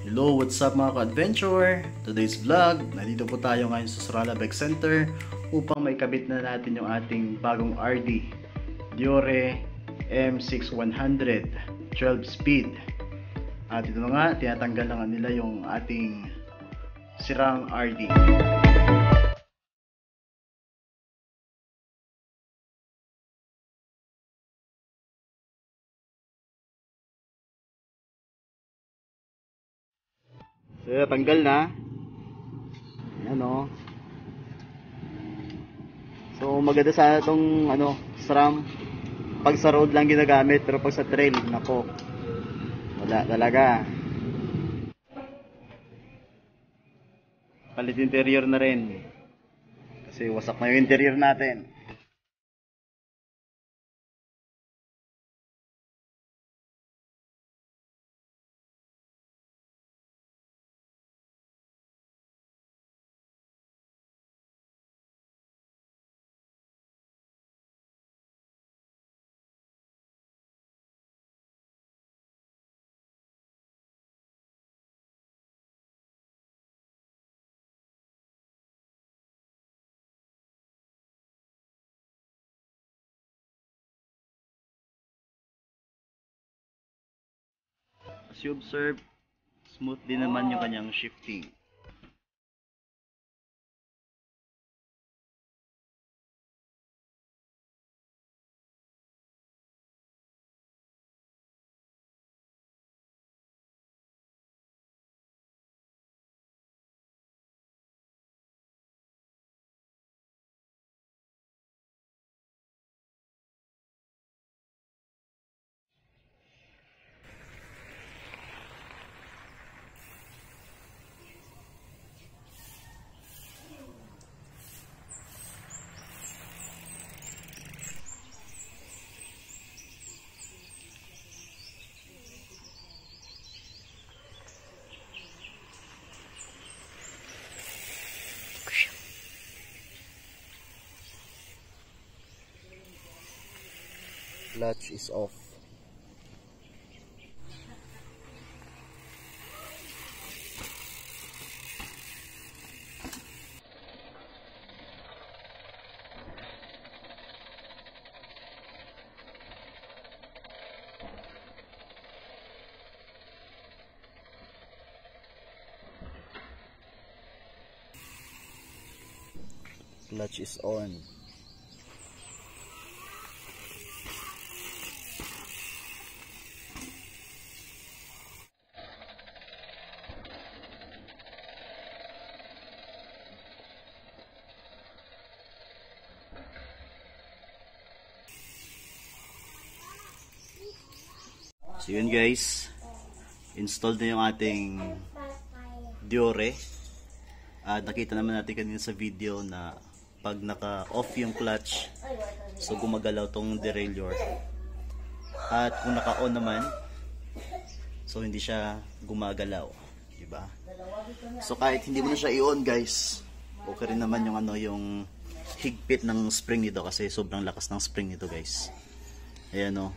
Hello, what's up mga ka-adventure? Today's vlog, nandito po tayo ngayon sa Surala Bike Center upang maikabit na natin yung ating bagong RD Diore M6100 12 speed. At ito na nga, tinatanggal na nga nila yung ating sirang RD. So, tanggal na. Ayan o. So, maganda sana itong SRAM. Pag sa road lang ginagamit, pero pag sa trail, nako, wala talaga. Palit interior na rin. Kasi wasak na yung interior natin. As you observe, smooth din naman yung kanyang shifting. Clutch is off. Clutch is on. So yun guys, installed na yung ating Diore. At nakita naman natin kanina sa video na pag naka-off yung clutch, so gumagalaw tong derailleur. At kung naka-on naman, so hindi siya gumagalaw, diba? So kahit hindi mo na siya i-on guys, okay rin naman yung yung higpit ng spring nito kasi sobrang lakas ng spring nito guys. Ayan o.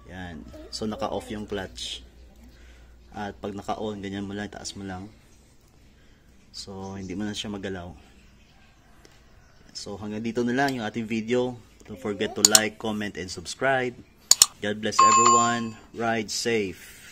Yan. So naka-off yung clutch. At pag naka-on, ganyan mo lang, taas mo lang. So hindi mo na siya magalaw. So hanggang dito na lang yung ating video. Don't forget to like, comment, and subscribe. God bless everyone. Ride safe.